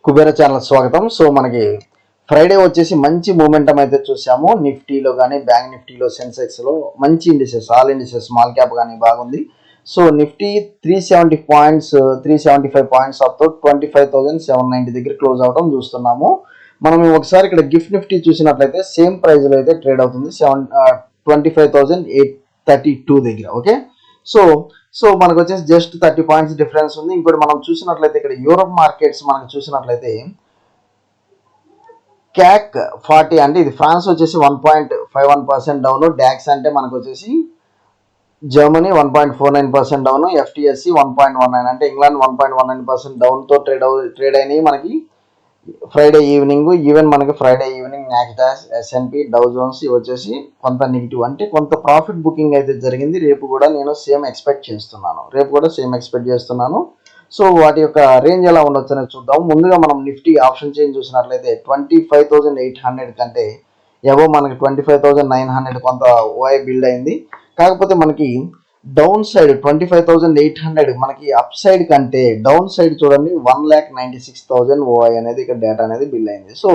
Kubera channel స్వాగతం. So మనకి Friday వచ్చేసి మంచి మూమెంటం అయితే చూసాము. నిఫ్టీలో కానీ బ్యాంక్ నిఫ్టీలో సెన్సెక్స్లో మంచి indices, all indices, small cap కానీ బాగుంది. సో నిఫ్టీ 370 పాయింట్స్, 375 పాయింట్స్ అప్తో 25,790 దగ్గర క్లోజ్ అవడం చూస్తున్నాము. మనం ఒకసారి ఇక్కడ గిఫ్ట్ నిఫ్టీ చూసినట్లయితే సేమ్ ప్రైస్లో అయితే ట్రేడ్ అవుతుంది 25,832 దగ్గర. ఓకే, సో సో మనకు వచ్చేసి జస్ట్ 30 పాయింట్స్ డిఫరెన్స్ ఉంది. ఇంకోటి మనం చూసినట్లయితే ఇక్కడ యూరోప్ మార్కెట్స్ మనకు చూసినట్లయితే క్యాక్ 40 అంటే ఇది ఫ్రాన్స్ వచ్చేసి 1.51% డౌన్, డాక్స్ అంటే మనకు వచ్చేసి జర్మనీ 1.49% డౌన్, ఎఫ్టిఎస్సి 1.19 అంటే ఇంగ్లాండ్ 1.19% డౌన్తో ట్రేడ్ అయినాయి మనకి ఫ్రైడే ఈవినింగ్. ఈవెన్ మనకి Friday evening Nasdaq, S and P, Dow Jones వచ్చేసి కొంత నెగిటివ్ అంటే కొంత ప్రాఫిట్ బుకింగ్ అయితే జరిగింది. రేపు కూడా నేను సేమ్ ఎక్స్పెక్ట్ చేస్తున్నాను. సో వాటి యొక్క రేంజ్ ఎలా ఉండొచ్చు అనేది చూద్దాం. ముందుగా మనం నిఫ్టీ ఆప్షన్ చైన్ చూసినట్లయితే 25,800 కంటే ఎవో మనకి 25,900 కొంత ఓఐ బిల్డ్ అయింది. కాకపోతే మనకి డౌన్ సైడ్ 25,800 మనకి అప్ సైడ్ కంటే డౌన్ సైడ్ చూడండి 1,96,000 ఓఐ అనేది ఇక్కడ డేటా అనేది బిల్ అయింది. సో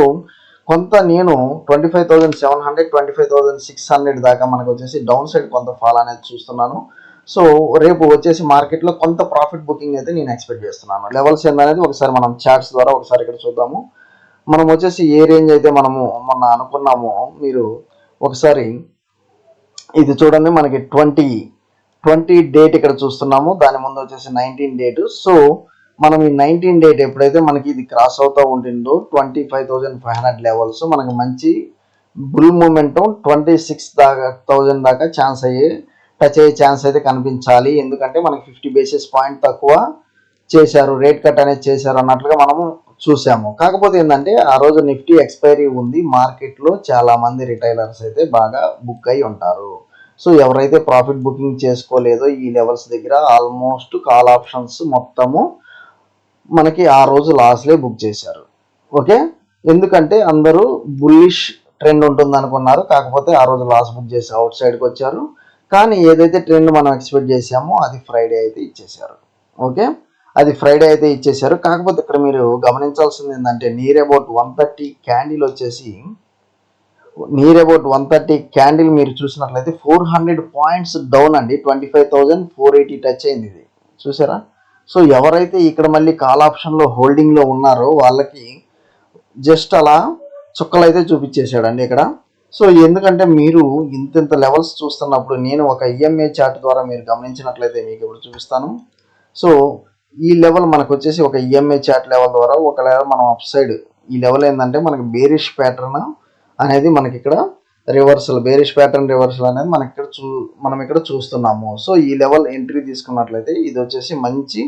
కొంత నేను 25,700, 25,600 దాకా మనకు వచ్చేసి డౌన్ సైడ్ కొంత ఫాల్ అనేది చూస్తున్నాను. సో రేపు వచ్చేసి మార్కెట్లో కొంత ప్రాఫిట్ బుకింగ్ అయితే నేను ఎక్స్పెక్ట్ చేస్తున్నాను. లెవెల్స్ ఏందనేది ఒకసారి మనం చార్ట్స్ ద్వారా ఒకసారి ఇక్కడ చూద్దాము. మనం వచ్చేసి ఏ రేంజ్ అయితే మనము మొన్న అనుకున్నామో మీరు ఒకసారి ఇది చూడండి. మనకి 20 డేట్ ఇక్కడ చూస్తున్నాము, దాని ముందు వచ్చేసి 19 డేట్. సో మనం ఈ 19 డేట్ ఎప్పుడైతే మనకి ఇది క్రాస్ అవుతూ ఉంటుందో 25,500 లెవెల్స్ మనకి మంచి బుల్ మూమెంటం 26,000 దాకా టచ్ అయ్యే ఛాన్స్ అయితే కనిపించాలి. ఎందుకంటే మనకి 50 బేసిస్ పాయింట్ తక్కువ చేశారు, రేట్ కట్ అనేది చేశారు అన్నట్లుగా మనము చూసాము. కాకపోతే ఏంటంటే ఆ రోజు నిఫ్టీ ఎక్స్పైరీ ఉంది, మార్కెట్లో చాలా మంది రిటైలర్స్ అయితే బాగా బుక్ అయి ఉంటారు. సో ఎవరైతే ప్రాఫిట్ బుకింగ్ చేసుకోలేదో ఈ లెవెల్స్ దగ్గర ఆల్మోస్ట్ కాల్ ఆప్షన్స్ మొత్తము మనకి ఆ రోజు లాస్లే బుక్ చేశారు. ఓకే, ఎందుకంటే అందరూ బుల్లిష్ ట్రెండ్ ఉంటుంది అనుకున్నారు, కాకపోతే ఆ రోజు లాస్ బుక్ చేసి అవుట్ సైడ్కి వచ్చారు. కానీ ఏదైతే ట్రెండ్ మనం ఎక్స్పెక్ట్ చేసామో అది ఫ్రైడే అయితే ఇచ్చేసారు. ఓకే, అది ఫ్రైడే అయితే ఇచ్చేసారు. కాకపోతే ఇక్కడ మీరు గమనించాల్సింది ఏంటంటే నియర్ అబౌట్ 130 క్యాండిల్ వచ్చేసి మీరు చూసినట్లయితే 400 పాయింట్స్ డౌన్ అండి, 25,480 టచ్ అయింది ఇది చూసారా. సో ఎవరైతే ఇక్కడ మళ్ళీ కాల్ ఆప్షన్లో హోల్డింగ్లో ఉన్నారో వాళ్ళకి జస్ట్ అలా చుక్కలు అయితే చూపించేశాడండి ఇక్కడ. సో ఎందుకంటే మీరు ఇంత లెవెల్స్ చూస్తున్నప్పుడు నేను ఒక ఈఎంఏ చార్ట్ ద్వారా మీరు గమనించినట్లయితే మీకు ఇప్పుడు చూపిస్తాను. సో ఈ లెవెల్ మనకు వచ్చేసి ఒక ఈఎంఏ చార్ట్ లెవెల్ ద్వారా ఒక లెవెల్ మనం అప్ సైడ్ ఈ లెవెల్ ఏంటంటే మనకి బేరిష్ ప్యాటర్న్ అనేది మనకి ఇక్కడ బేరిష్ ప్యాటర్న్ రివర్సల్ అనేది మనం ఇక్కడ చూస్తున్నాము. సో ఈ లెవెల్ ఎంట్రీ తీసుకున్నట్లయితే ఇది వచ్చేసి మంచి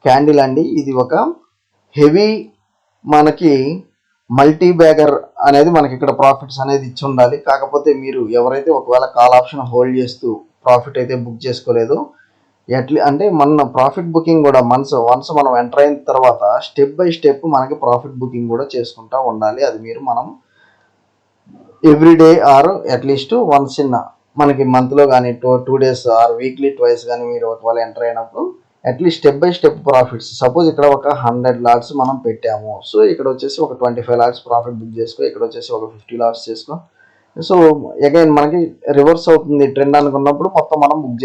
క్యాండిల్ అండి. ఇది ఒక హెవీ మనకి మల్టీ బ్యాగర్ అనేది మనకి ఇక్కడ ప్రాఫిట్స్ అనేది ఇచ్చి ఉండాలి. కాకపోతే మీరు ఎవరైతే ఒకవేళ కాల్ ఆప్షన్ హోల్డ్ చేస్తూ ప్రాఫిట్ అయితే బుక్ చేసుకోలేదో అంటే మన ప్రాఫిట్ బుకింగ్ కూడా వన్స్ మనం ఎంటర్ అయిన తర్వాత స్టెప్ బై స్టెప్ మనకి ప్రాఫిట్ బుకింగ్ కూడా చేసుకుంటూ ఉండాలి. అది మనం everyday or at least once in మనకి మంత్లో కానీ 2 డేస్ ఆర్ వీక్లీ ట్వైస్ కానీ మీరు ఒకవేళ ఎంటర్ అయినప్పుడు at least step by step profits. Suppose ఇక్కడ ఒక 100 లాట్స్ మనం పెట్టాము, సో ఇక్కడ వచ్చేసి ఒక 25 లాట్స్ ప్రాఫిట్ బుక్ చేసుకో, ఇక్కడ వచ్చేసి ఒక 50 లాట్స్ చేసుకో. సో అగైన్ మనకి రివర్స్ అవుతుంది ట్రెండ్ అనుకున్నప్పుడు మొత్తం మనం బుక్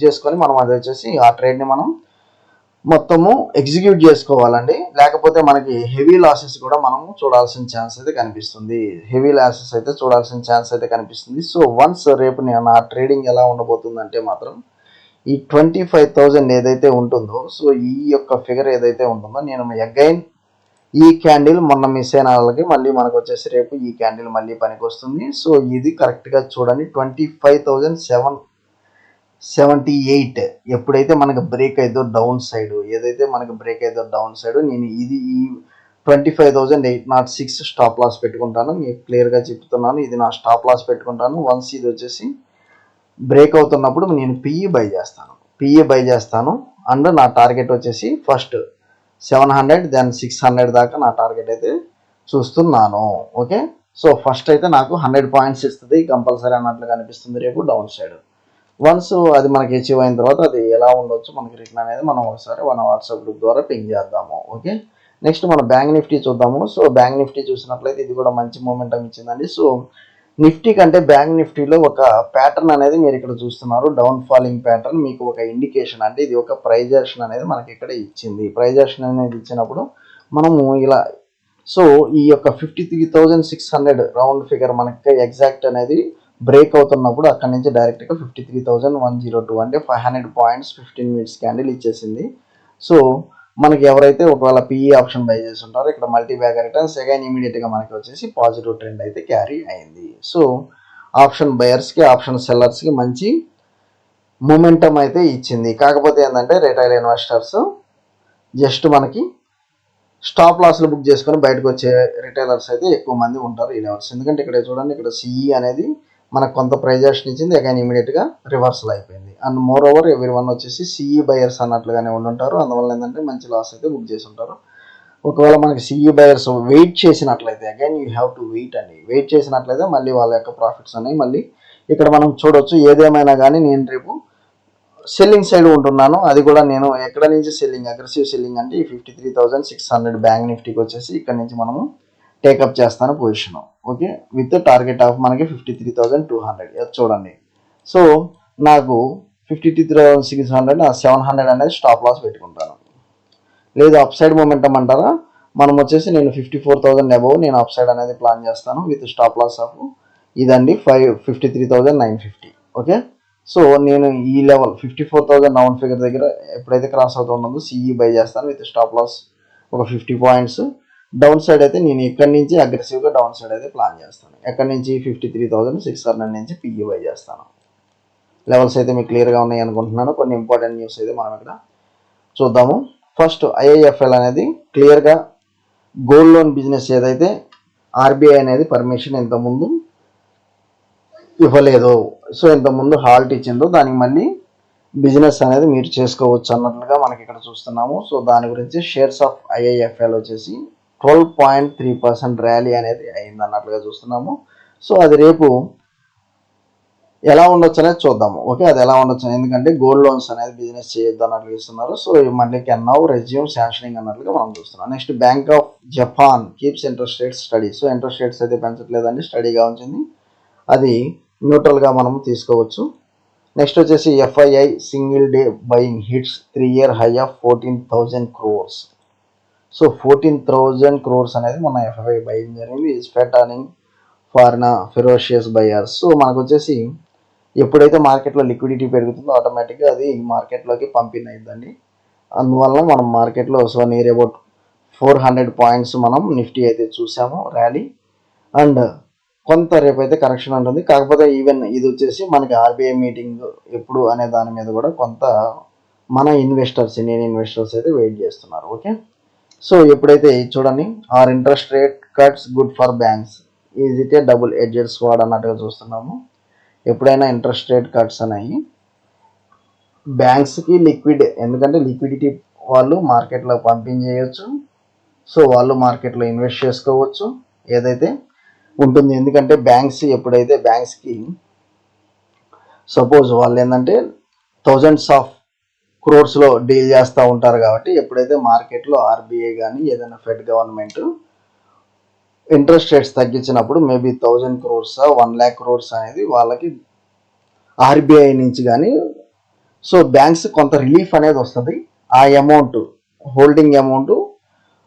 చేసుకొని మనం అది వచ్చేసి ఆ ట్రేడ్ని మనం మొత్తము ఎగ్జిక్యూట్ చేసుకోవాలండి. లేకపోతే మనకి హెవీ లాసెస్ కూడా మనం చూడాల్సిన ఛాన్స్ అయితే కనిపిస్తుంది. సో వన్స్ రేపు నా ట్రేడింగ్ ఎలా ఉండబోతుందంటే మాత్రం ఈ 25,000 ఏదైతే ఉంటుందో, సో ఈ యొక్క ఫిగర్ ఏదైతే ఉంటుందో నేను అగైన్ ఈ క్యాండిల్ మొన్న మిస్ అయిన వాళ్ళకి మళ్ళీ మనకు వచ్చేసి రేపు ఈ క్యాండిల్ మళ్ళీ పనికి వస్తుంది. సో ఇది కరెక్ట్గా చూడండి 25,778 ఎప్పుడైతే మనకు బ్రేక్ అయిందో డౌన్ సైడ్, నేను ఇది ఈ 25,806 స్టాప్ లాస్ పెట్టుకుంటాను. మీకు క్లియర్గా చెప్తున్నాను, ఇది నా స్టాప్ లాస్ పెట్టుకుంటాను. వన్స్ ఇది వచ్చేసి బ్రేక్ అవుతున్నప్పుడు నేను పిఈ బై చేస్తాను అండ్ నా టార్గెట్ వచ్చేసి ఫస్ట్ 700 దెన్ 600 దాకా నా టార్గెట్ అయితే చూస్తున్నాను. ఓకే, సో ఫస్ట్ అయితే నాకు 100 పాయింట్స్ ఇస్తుంది కంపల్సరీ అన్నట్లుగా అనిపిస్తుంది రేపు డౌన్ సైడ్. వన్స్ అది మనకి అచీవ్ అయిన తర్వాత అది ఎలా ఉండొచ్చు మనకి రిటర్న్ అనేది మనం ఒకసారి మన వాట్సాప్ గ్రూప్ ద్వారా పింగ్ చేద్దాము. ఓకే, నెక్స్ట్ మనం బ్యాంక్ నిఫ్టీ చూద్దాము. సో బ్యాంక్ నిఫ్టీ చూసినట్లయితే ఇది కూడా మంచి మూమెంటం ఇచ్చిందండి. సో నిఫ్టీ కంటే బ్యాంక్ నిఫ్టీలో ఒక ప్యాటర్న్ అనేది మీరు ఇక్కడ చూస్తున్నారు, డౌన్ ఫాలింగ్ ప్యాటర్న్. మీకు ఒక ఇండికేషన్ అంటే ఇది ఒక ప్రైజ్ యాక్షన్ అనేది మనకి ఇక్కడ ఇచ్చింది. ప్రైజ్ యాక్షన్ అనేది ఇచ్చినప్పుడు మనము ఇలా, సో ఈ యొక్క 53,600 రౌండ్ ఫిగర్ మనకి ఎగ్జాక్ట్ అనేది బ్రేక్ అవుతున్నప్పుడు అక్కడ నుంచి డైరెక్ట్గా 53,102 అంటే 500 పాయింట్స్ 15 మినిట్స్ క్యాండిల్ ఇచ్చేసింది. సో మనకి ఎవరైతే ఒకవేళ పిఈ ఆప్షన్ బై చేసి ఉంటారో ఇక్కడ మల్టీ బ్యాగర్ రిటర్న్స్ అగైన్ ఇమీడియట్గా మనకి వచ్చేసి పాజిటివ్ ట్రెండ్ అయితే క్యారీ అయింది. సో ఆప్షన్ బయర్స్కి ఆప్షన్ సెల్లర్స్కి మంచి మూమెంటం అయితే ఇచ్చింది. కాకపోతే ఏంటంటే రిటైల్ ఇన్వెస్టర్స్ జస్ట్ మనకి స్టాప్ లాస్లు బుక్ చేసుకొని బయటకు వచ్చే రిటైలర్స్ అయితే ఎక్కువ మంది ఉంటారు ఈ లెవెల్స్. ఎందుకంటే ఇక్కడ చూడండి, ఇక్కడ సిఈ అనేది మనకు కొంత ప్రైజ్ యాక్షన్ ఇచ్చింది, అగైన్ ఇమీడియట్గా రివర్సల్ అయిపోయింది. And more over every one వచ్చేసి సిఈ బయర్స్ అన్నట్లుగానే ఉండుంటారు. అందువల్ల ఏంటంటే మంచి లాస్ అయితే బుక్ చేసి ఉంటారు. ఒకవేళ మనకి సిఈ బయర్స్ వెయిట్ చేసినట్లయితే again you have to wait అండి. వెయిట్ చేసినట్లయితే మళ్ళీ వాళ్ళ యొక్క ప్రాఫిట్స్ అనేవి మళ్ళీ ఇక్కడ మనం చూడొచ్చు. ఏదేమైనా కానీ నేను రేపు సెల్లింగ్ సైడ్ ఉంటున్నాను. అది కూడా నేను ఎక్కడ నుంచి సెల్లింగ్, అగ్రెసివ్ సెల్లింగ్ అంటే ఈ 53,600 బ్యాంక్ నిఫ్టీకి వచ్చేసి ఇక్కడ నుంచి మనము టేకప్ చేస్తాను position. Okay, with target of మనకి 53,200 చూడండి. సో నాకు 53,600 700 అనేది స్టాప్ లాస్ పెట్టుకుంటాను. లేదు అప్ సైడ్ మూమెంటం అంటారా, మనం వచ్చేసి నేను 54,000 అబౌవ్ నేను అప్ సైడ్ అనేది ప్లాన్ చేస్తాను విత్ స్టాప్ లాస్ ఆఫ్ ఇదండి 53,950. ఓకే, సో నేను ఈ లెవెల్ 54,000 రౌండ్ ఫిగర్ దగ్గర ఎప్పుడైతే క్రాస్ అవుతుందో సిఈ బై చేస్తాను విత్ స్టాప్ లాస్ ఒక 50 పాయింట్స్. డౌన్ సైడ్ అయితే నేను ఎక్కడి నుంచి అగ్రెసివ్గా డౌన్ సైడ్ అయితే ప్లాన్ చేస్తాను. ఎక్కడి నుంచి 53,600 నుంచి పిఈ బై చేస్తాను. లెవెల్స్ అయితే మీకు క్లియర్గా ఉన్నాయి అనుకుంటున్నాను. కొన్ని ఇంపార్టెంట్ న్యూస్ అయితే మనం ఇక్కడ చూద్దాము. ఫస్ట్ ఐఐఎఫ్ఎల్ అనేది క్లియర్గా గోల్డ్ లోన్ బిజినెస్ ఏదైతే ఆర్బీఐ అనేది పర్మిషన్ ఇంతకుముందు ఇవ్వలేదు, సో ఇంతకుముందు హాల్ట్ ఇచ్చిందో దానికి మళ్ళీ బిజినెస్ అనేది మీరు చేసుకోవచ్చు అన్నట్లుగా మనకి ఇక్కడ చూస్తున్నాము. సో దాని గురించి షేర్స్ ఆఫ్ ఐఐఎఫ్ఎల్ వచ్చేసి 12.3% ర్యాలీ అనేది అయింది అన్నట్లుగా చూస్తున్నాము. సో అది రేపు ఎలా ఉండొచ్చు అనేది చూద్దాము. ఓకే, అది ఎలా ఉండొచ్చు, ఎందుకంటే గోల్డ్ లోన్స్ అనేది బిజినెస్ చేయొద్దు అన్నట్లు ఇస్తున్నారు. సో మళ్ళీ కెన్ నౌ రెజ్యూమ్ శాంక్షనింగ్ అన్నట్లుగా మనం చూస్తున్నాం. Next bank of Japan keeps interest rates study. So interest rates అయితే పెంచట్లేదండి, స్టడీగా ఉంచింది. అది న్యూట్రల్గా మనం తీసుకోవచ్చు. నెక్స్ట్ వచ్చేసి FII single day buying hits 3-year high of 14,000 crores. So 14,000 crores అనేది మన ఎఫ్ఐఐ బయింగ్ జరిగింది. Is fattening foreign ferocious buyers. So మనకు వచ్చేసి ఎప్పుడైతే మార్కెట్లో లిక్విడిటీ పెరుగుతుందో ఆటోమేటిక్గా అది మార్కెట్లోకి పంపిణీ అయిందండి. అందువల్ల మనం మార్కెట్లో సో నియర్ అబౌట్ 400 పాయింట్స్ మనం నిఫ్టీ అయితే చూసాము ర్యాలీ. అండ్ కొంత రేపైతే కరెక్షన్ ఉంటుంది. కాకపోతే ఈవెన్ ఇది వచ్చేసి మనకి ఆర్బీఐ మీటింగ్ ఎప్పుడు అనే దాని మీద కూడా కొంత మన ఇన్వెస్టర్స్, ఇండియన్ ఇన్వెస్టర్స్ అయితే వెయిట్ చేస్తున్నారు. ఓకే, సో ఎప్పుడైతే చూడండి, are interest rate cuts good for banks, is it a double edged sword అన్నట్టుగా చూస్తున్నాము. ఎప్పుడైనా ఇంట్రెస్ట్ రేట్ కట్స్ అనేవి బ్యాంక్స్కి లిక్విడ్, ఎందుకంటే లిక్విడిటీ వాళ్ళు మార్కెట్లో పంపించేయచ్చు. సో వాళ్ళు మార్కెట్లో ఇన్వెస్ట్ చేసుకోవచ్చు ఏదైతే ఉంటుంది. ఎందుకంటే బ్యాంక్స్ ఎప్పుడైతే బ్యాంక్స్కి సపోజ్ వాళ్ళు ఏంటంటే థౌజండ్స్ ఆఫ్ క్రోర్స్లో డీల్ చేస్తూ ఉంటారు కాబట్టి ఎప్పుడైతే మార్కెట్లో ఆర్బీఐ కానీ ఏదైనా ఫెడ్ గవర్నమెంట్ ఇంట్రెస్ట్ రేట్స్ తగ్గించినప్పుడు మేబీ 1,000 crores 1 lakh crores అనేది వాళ్ళకి ఆర్బీఐ నుంచి కానీ, సో బ్యాంక్స్ కొంత రిలీఫ్ అనేది వస్తుంది. ఆ అమౌంట్ హోల్డింగ్ అమౌంట్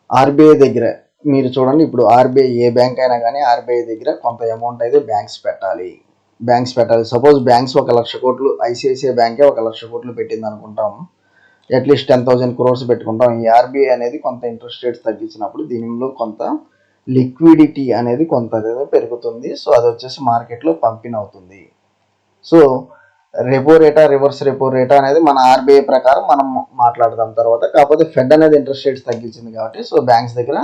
ఆర్బీఐ దగ్గర మీరు చూడండి, ఇప్పుడు ఆర్బీఐ ఏ బ్యాంక్ అయినా కానీ ఆర్బీఐ దగ్గర కొంత అమౌంట్ అయితే బ్యాంక్స్ పెట్టాలి. సపోజ్ బ్యాంక్స్ 1,00,000 కోట్లు, ఐసిఐసిఐ బ్యాంకే 1,00,000 కోట్లు పెట్టింది అనుకుంటాం, అట్లీస్ట్ 10,000 crores పెట్టుకుంటాం. ఈ ఆర్బీఐ అనేది కొంత ఇంట్రెస్ట్ రేట్స్ తగ్గించినప్పుడు దీనిలో కొంత లిక్విడిటీ అనేది కొంత పెరుగుతుంది. సో అది వచ్చేసి మార్కెట్లో పంపిణీ అవుతుంది. సో రెపో రేటా రివర్స్ రెపో రేటా అనేది మన ఆర్బీఐ ప్రకారం మనం మాట్లాడదాం తర్వాత. కాకపోతే ఫెడ్ అనేది ఇంట్రెస్ట్ రేట్స్ తగ్గించింది కాబట్టి సో బ్యాంక్స్ దగ్గర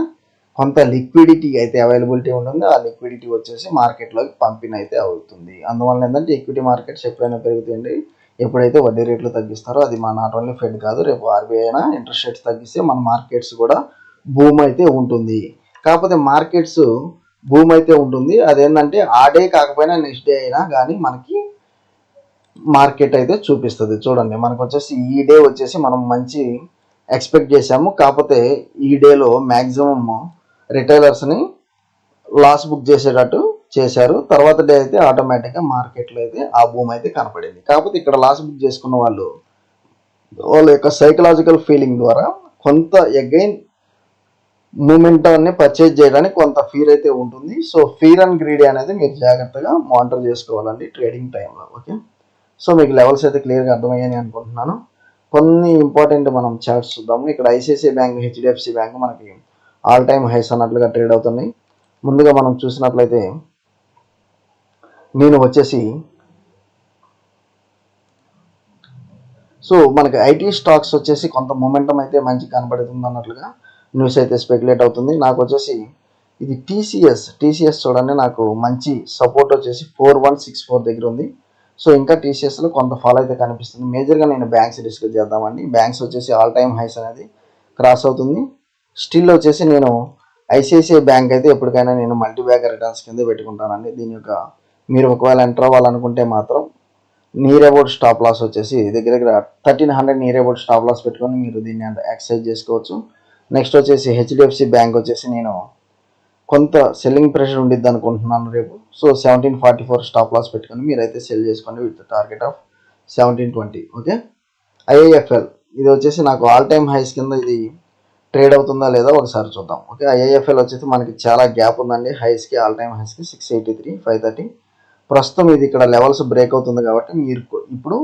కొంత లిక్విడిటీ అయితే అవైలబిలిటీ ఉంటుంది. ఆ లిక్విడిటీ వచ్చేసి మార్కెట్లోకి పంపిణీ అయితే అవుతుంది. అందువల్ల ఏంటంటే ఈక్విటీ మార్కెట్స్ ఎప్పుడైనా పెరుగుతాయండి ఎప్పుడైతే వడ్డీ రేట్లు తగ్గిస్తారో. అది మా నాట్ ఓన్లీ ఫెడ్ కాదు, రేపు ఆర్బీఐ అయినా ఇంట్రెస్ట్ రేట్స్ తగ్గిస్తే మన మార్కెట్స్ కూడా బూమ్ అయితే ఉంటుంది. కాకపోతే మార్కెట్స్ బూమ్ అయితే ఉంటుంది, అదేంటంటే ఆ డే కాకపోయినా నెక్స్ట్ డే అయినా కానీ మనకి మార్కెట్ అయితే చూపిస్తుంది. చూడండి, మనకు వచ్చేసి ఈ డే వచ్చేసి మనం మంచి ఎక్స్పెక్ట్ చేశాము. కాకపోతే ఈ డేలో మ్యాక్సిమమ్ రిటైలర్స్ని లాస్ బుక్ చేసేటట్టు చేశారు. తర్వాత డే అయితే ఆటోమేటిక్గా మార్కెట్లో అయితే ఆ భూమి అయితే కనపడింది. కాకపోతే ఇక్కడ లాస్ బుక్ చేసుకున్న వాళ్ళ యొక్క సైకలాజికల్ ఫీలింగ్ ద్వారా కొంత అగైన్ మూమెంటాన్ని పర్చేజ్ చేయడానికి కొంత ఫీర్ అయితే ఉంటుంది. సో ఫీర్ అండ్ గ్రీడీ అనేది మీరు జాగ్రత్తగా మానిటర్ చేసుకోవాలండి ట్రేడింగ్ టైంలో. ఓకే, సో మీకు లెవెల్స్ అయితే క్లియర్గా అర్థమయ్యాయని అనుకుంటున్నాను. కొన్ని ఇంపార్టెంట్ మనం చార్ట్స్ చూద్దాము. ఇక్కడ ఐసిఐసిఐ బ్యాంక్, హెచ్డిఎఫ్సి బ్యాంక్ మనకి ఆల్ టైమ్ హైస్ అన్నట్లుగా ట్రేడ్ అవుతున్నాయి. ముందుగా మనం చూసినట్లయితే నేను వచ్చేసి సో మనకి ఐటీ స్టాక్స్ వచ్చేసి కొంత మొమెంటం అయితే మంచి కనబడుతుంది అన్నట్లుగా న్యూస్ అయితే స్పెక్యులేట్ అవుతుంది. నాకు వచ్చేసి ఇది టీసీఎస్ చూడండి, నాకు మంచి సపోర్ట్ వచ్చేసి 4164 దగ్గర ఉంది. సో ఇంకా టీసీఎస్లో కొంత ఫాల్ అయితే కనిపిస్తుంది. మేజర్గా నేను బ్యాంక్స్ డిస్కస్ చేద్దామండి. బ్యాంక్స్ వచ్చేసి ఆల్ టైమ్ హైస్ అనేది క్రాస్ అవుతుంది. స్టిల్ వచ్చేసి నేను ఐసిఐసిఐ బ్యాంక్ అయితే ఎప్పటికైనా నేను మల్టీ బ్యాగర్ రిటర్న్స్ కింద పెట్టుకుంటానండి. దీని యొక్క మీరు ఒకవేళ ఎంటర్ అవ్వాలనుకుంటే మాత్రం నియర్ అబౌట్ స్టాప్ లాస్ వచ్చేసి దగ్గర 1300 నియర్ అబౌట్ స్టాప్ లాస్ పెట్టుకొని మీరు దీన్ని ఎక్సర్సైజ్ చేసుకోవచ్చు. నెక్స్ట్ వచ్చేసి హెచ్డిఎఫ్సి బ్యాంక్ వచ్చేసి నేను కొంత సెల్లింగ్ ప్రెషర్ ఉండిద్ది అనుకుంటున్నాను రేపు. సో 1744 స్టాప్ లాస్ పెట్టుకొని మీరైతే సెల్ చేసుకోండి with target of 1720. Okay, IIFL ఇది వచ్చేసి నాకు ఆల్ టైమ్ హైస్ కింద ఇది ట్రేడ్ అవుతుందా లేదా ఒకసారి చూద్దాం. ఓకే, ఐఐఎఫ్ఎల్ వచ్చేసి మనకి చాలా గ్యాప్ ఉందండి హైస్కి, ఆల్ టైమ్ హైస్కి 683, 530. ప్రస్తుతం ఇది ఇక్కడ లెవెల్స్ బ్రేక్ అవుతుంది కాబట్టి మీరు ఇప్పుడు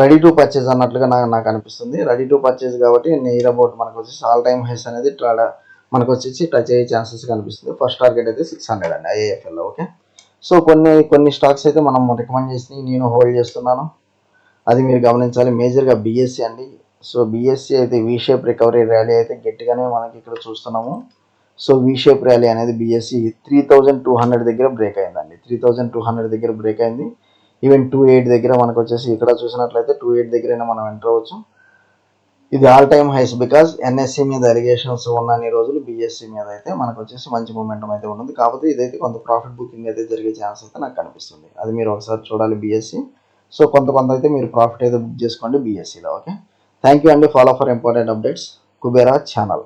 రెడీ టు పర్చేజ్ అన్నట్లుగా నాకు అనిపిస్తుంది. రెడీ టు పర్చేజ్ కాబట్టి నియర్ అబౌట్ మనకు వచ్చేసి ఆల్ టైమ్ హైస్ అనేది మనకు వచ్చేసి టచ్ అయ్యే ఛాన్సెస్ కనిపిస్తుంది. ఫస్ట్ టార్గెట్ అయితే 600 అండి ఐఏఎఫ్ఎల్లో. ఓకే, సో కొన్ని స్టాక్స్ అయితే మనం రికమెండ్ చేసి నేను హోల్డ్ చేస్తున్నాను, అది మీరు గమనించాలి. మేజర్గా బిఎస్సి అండి. సో బిఎస్సి అయితే వీ షేప్ రికవరీ ర్యాలీ అయితే గట్టిగానే మనకి ఇక్కడ చూస్తున్నాము. సో వీ షేప్ ర్యాలీ అనేది బిఎస్సి 3200 దగ్గర బ్రేక్ అయిందండి. 3200 దగ్గర బ్రేక్ అయింది. ఈవెన్ 28 దగ్గర మనకు వచ్చేసి ఇక్కడ చూసినట్లయితే 28 దగ్గరైనా మనం ఎంటర్ అవ్వచ్చు. ఇది all time highs because NSE మీద అలిగేషన్స్ ఉన్న రోజులు బిఎస్సి మీద అయితే మనకు వచ్చేసి మంచి మూమెంటం అయితే ఉంటుంది. కాకపోతే ఇదైతే కొంత ప్రాఫిట్ బుకింగ్ అయితే జరిగే ఛాన్స్ అయితే నాకు కనిపిస్తుంది. అది మీరు ఒకసారి చూడాలి బిఎస్సి. సో కొంత అయితే మీరు ప్రాఫిట్ అయితే బుక్ చేసుకోండి బిఎస్సిలో. ఓకే, థ్యాంక్ యూ అండి. Follow for important updates Kubera channel.